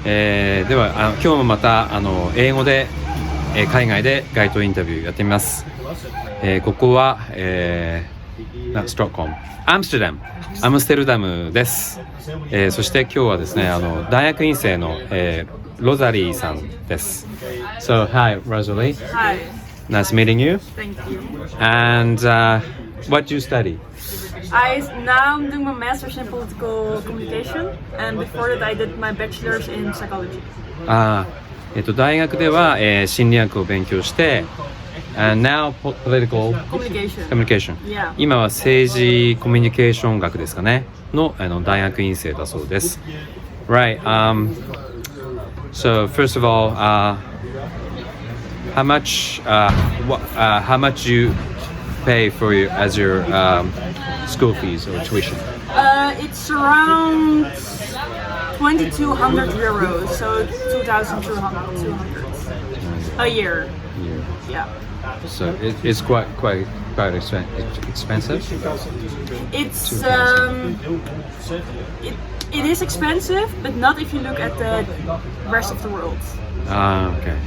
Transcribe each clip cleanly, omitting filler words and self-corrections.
では今日もまた英語で、海外で街頭インタビューやってみます。ここは、ストックホルム、アムステルダムです。そして今日はですね大学院生の、ロザリーさんです。So hi Rosalie. Hi. Nice meeting you. Thank you. And what do you study? Now I'm doing my master's in political communication, and before that I did my bachelor's in psychology. 大学では、心理学を勉強して、and now political communication. Yeah. 今は政治コミュニケーション学ですかねの大学院生だそうです。Right. So first of all, how much you pay for as your school fees or tuition? It's around 2,200 euros, so 2,200 a year. Yeah. So it's quite expensive. It's it is expensive, but not if you look at the rest of the world. Okay.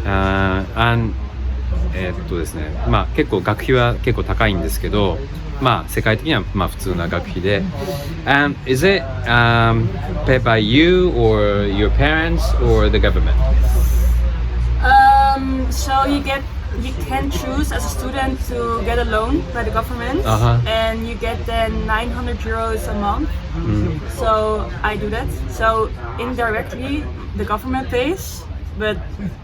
And ですね、結構学費は結構高いんですけど、世界的には普通な学費で。Is it paid by you or your parents or the government? So you can choose as a student to get a loan by the government, and you get then 900 euros a month. So I do that. So indirectly, the government pays. But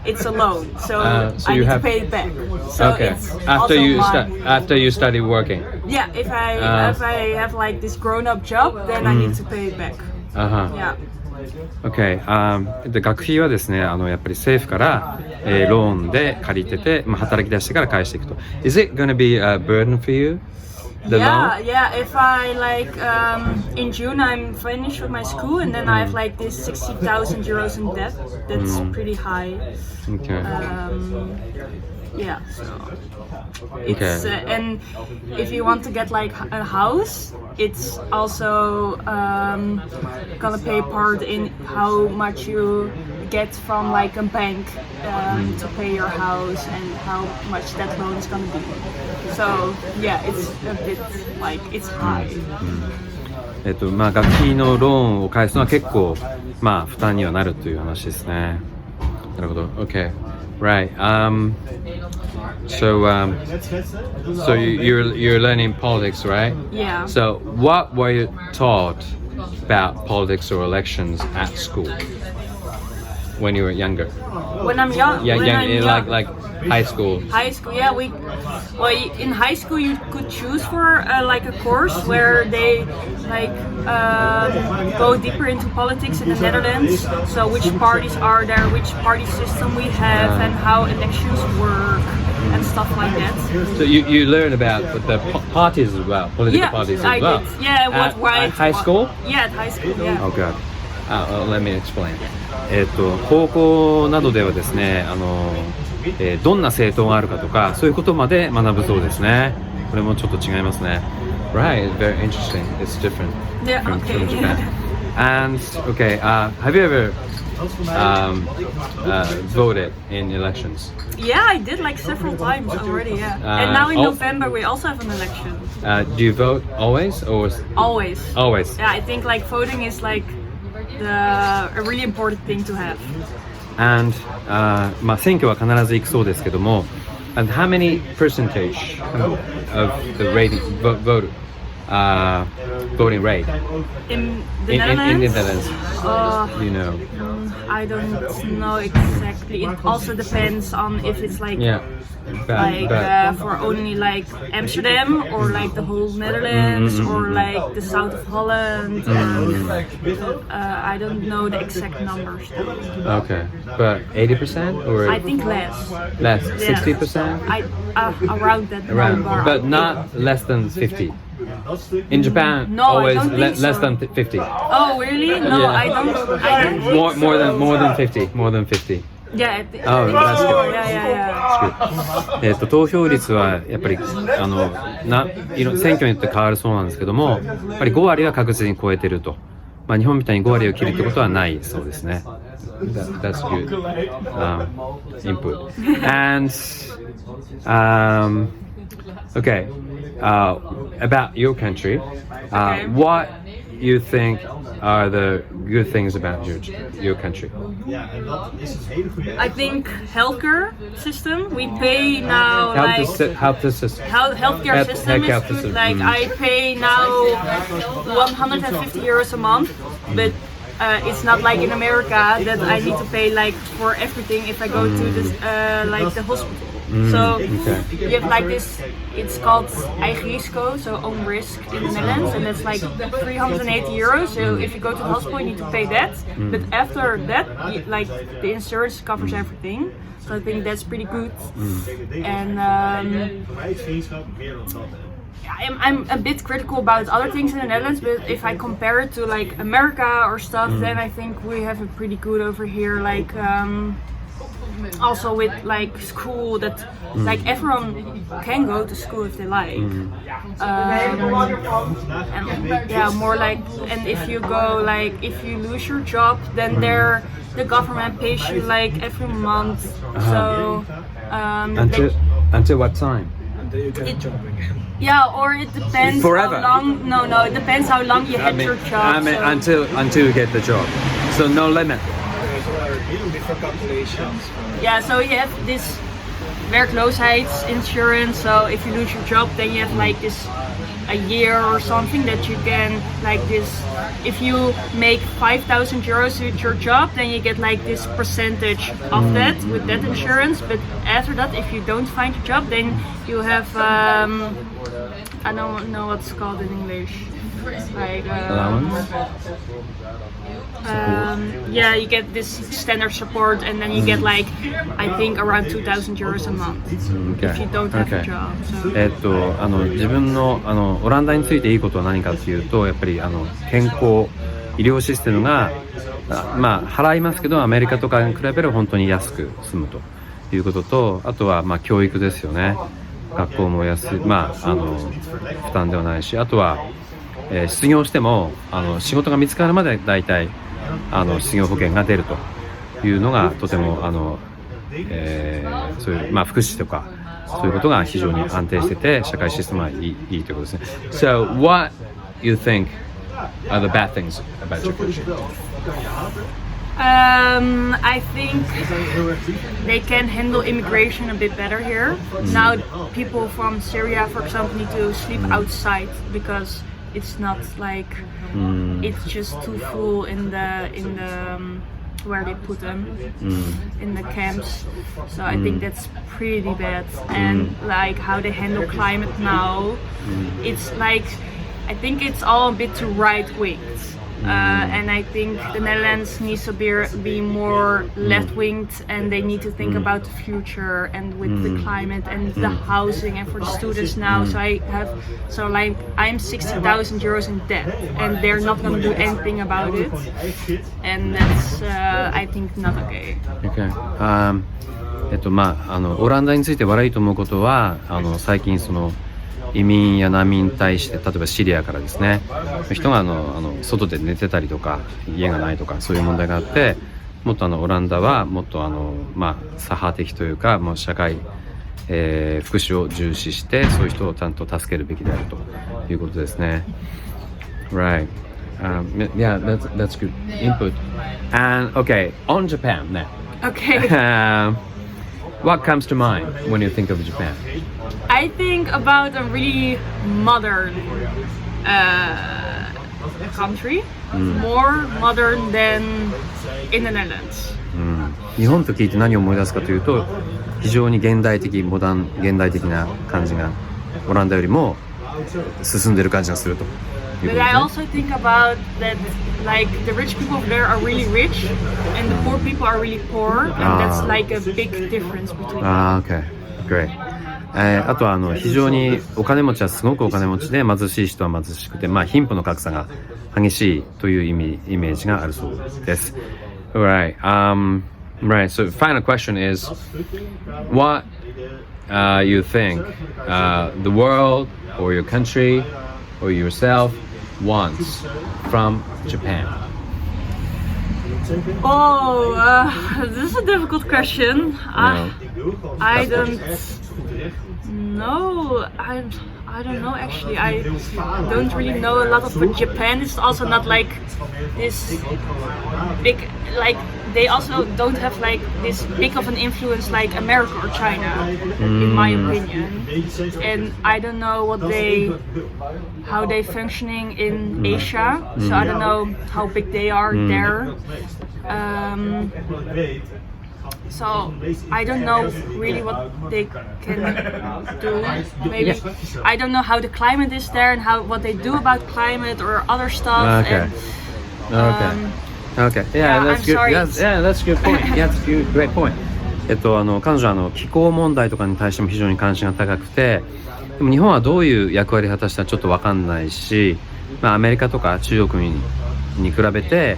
it's a loan, so I need to pay it back. So okay. It's After you study working. Yeah, if I have like this grown-up job, then I need to pay it back. Yeah. Okay. で学費はですねやっぱり政府から、ローンで借りてて、働き出してから返していくと。Is it going to be a burden for you? Yeah. If I in June I'm finished with my school, and then I have like this 60,000 euros in debt. That's pretty high. Okay. Yeah. So it's and if you want to get like a house, it's also gonna pay part in how much you get from like a bank to pay your house and how much that loan is gonna be. So yeah, it's a bit like it's high. 学費のローンを返すのは結構負担にはなるという話ですね。なるほど。Okay. Right. So you're learning politics, right? Yeah. So what were you taught about politics or elections at school when you were younger? When I'm young. Like high school. High school, yeah. In high school you could choose for like a course where they go deeper into politics in the Netherlands. So which parties are there, which party system we have, and how elections work and stuff like that. So you learn about the parties as well, political parties as well. Did. Yeah, what right? At high school? Yeah, at high school. Yeah. Oh God. Let me explain. 高校などではですねどんな政党があるかとかそういうことまで学ぶそうですね。これもちょっと違いますね。Right, it's very interesting. It's different from Japan. And okay, have you ever voted in elections? Yeah, I did like several times already. Yeah, and now in November we also have an election. Do you vote always or? Always. Always. Yeah, I think like voting is like a really important thing to have. And 選挙は必ず行くそうですけども and how many percentage of the voting rate in the Netherlands? In the Netherlands, you know? I don't know exactly. It also depends on if it's like for only like Amsterdam or like the whole Netherlands or like the south of Holland. I don't know the exact numbers. Okay, but 80% or? I think less. Less, 60%? Around that number. But not less than 50. In Japan, no, always I don't think less so. than 50. Oh, really? No, I don't think more than 50. More than 50. Yeah. Oh, that's good. Yeah. 投票率はやっぱり選挙によって変わるそうなんですけども、やっぱり5割は確実に超えてると。まあ、日本みたいに5割を切るってことはないそうですね。That's good input. And okay, about your country, what you think are the good things about your country? I think healthcare system. We pay now healthcare system. Healthcare system is good. Like I pay now 150 euros a month, but it's not like in America that I need to pay like for everything if I go to this like the hospital. So you have like this, it's called eigen risico, so own risk in the Netherlands, and that's like 380 euros. So if you go to the hospital, you need to pay that. But after that, like the insurance covers everything. So I think that's pretty good. And I'm a bit critical about other things in the Netherlands, but if I compare it to like America or stuff, then I think we have it pretty good over here. Like also with like school that like everyone can go to school if they like. And yeah, more like, and if you go like if you lose your job, then the government pays you like every month. So until what time? Yeah, or it depends Forever. how long. No, it depends how long you had your job. I mean, until you get the job. So no limit. Different calculations. Yeah, so you have this werkloosheidsinsurance. So if you lose your job, then you have like this a year or something that you can like this. If you make 5,000 euros with your job, then you get like this percentage of that with that insurance. But after that, if you don't find a job, then you have I don't know what's it called in English. Like allowance. Yeah, you get this standard support, and then you get like I think around 2,000 euros a month if you don't have a job. So. 自分のオランダについていいことは何かというと、やっぱり健康医療システムがまあ払いますけどアメリカとかに比べれば本当に安く済むということと、あとはまあ教育ですよね。学校も安い、まあ負担ではないし、あとは失業しても仕事が見つかるまでだいたい失業保険が出るというのがとてもそういうまあ福祉とかそういうことが非常に安定してて社会システムはいいということですね。So what you think are the bad things about your country? I think they can handle immigration a bit better here. Now people from Syria, for example, need to sleep outside because it's not like it's just too full in the where they put them in the camps. So I think that's pretty bad. And like how they handle climate now, it's like I think it's all a bit too right-winged. And I think the Netherlands needs to be more left-winged, and they need to think about the future and with the climate and the housing and for the students now. So like I'm 60,000 euros in debt, and they're not going to do anything about it, and that's I think not okay. Okay. まあオランダについて悪いと思うことは最近その移民や難民に対して例えばシリアからですね人が外で寝てたりとか家がないとかそういう問題があって、もっとオランダはもっとまあ左派的というかもう社会、福祉を重視してそういう人をちゃんと助けるべきであるということですね。Right. Yeah, that's good input. And okay, on Japan now. Okay. What comes to mind when you think of Japan? I think about a really modern country, more modern than in the Netherlands. 日本と聞いて何を思い出すかというと、非常に現代的な感じがオランダよりも進んでいる感じがすると。But I also think about that, like the rich people over there are really rich, and the poor people are really poor, and that's like a big difference between them. Okay, great. あとは非常にお金持ちはすごくお金持ちで貧しい人は貧しくて、まあ貧富の格差が激しいというイメージがあるそうです。Alright, right. So final question is, what you think the world or your country or yourself wants from Japan? Oh, this is a difficult question. I don't know. I don't know actually. I don't really know a lot of Japan. It's also not like this big, like they also don't have like this big of an influence like America or China, in my opinion. And I don't know how they functioning in Asia. So I don't know how big they are there. So I don't know really what they can do. Maybe I don't know how the climate is there and what they do about climate or other stuff. Okay. And, Okay. Yeah, that's I'm good. sorry. That's a good point. Yeah, that's a great point. 彼女は気候問題とかに対しても非常に関心が高くて、でも日本はどういう役割を果たしたらちょっと分かんないし、アメリカとか中国に比べて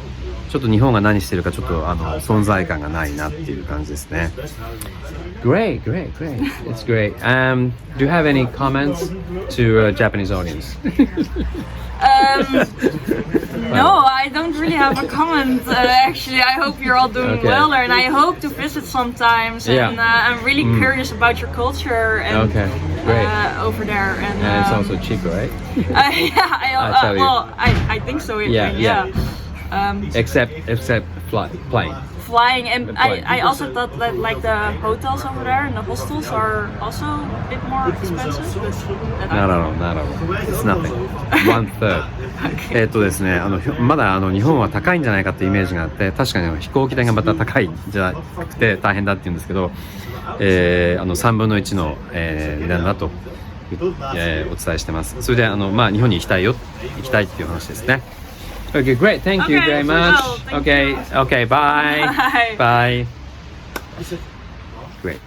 ちょっと日本が何してるかちょっと存在感がないなっていう感じですね。Great. It's great. Do you have any comments to Japanese audience? No, I don't really have a comment. Actually, I hope you're all doing well there, and I hope to visit sometimes. And I'm really curious about your culture and over there. And it's also cheaper, right? I think so. Yeah. Except flying. Flying, and I also thought that like the hotels over there and the hostels are also a bit more expensive. Not at all. It's nothing. 1/3. ですね、まだ日本は高いんじゃないかってイメージがあって、確かに飛行機代がまた高いんじゃなくて大変だって言うんですけど、3分の1の、値段だと、お伝えしてます。それで日本に行きたいっていう話ですね。Okay, great. Thank you very much. Okay, bye. Bye. Great.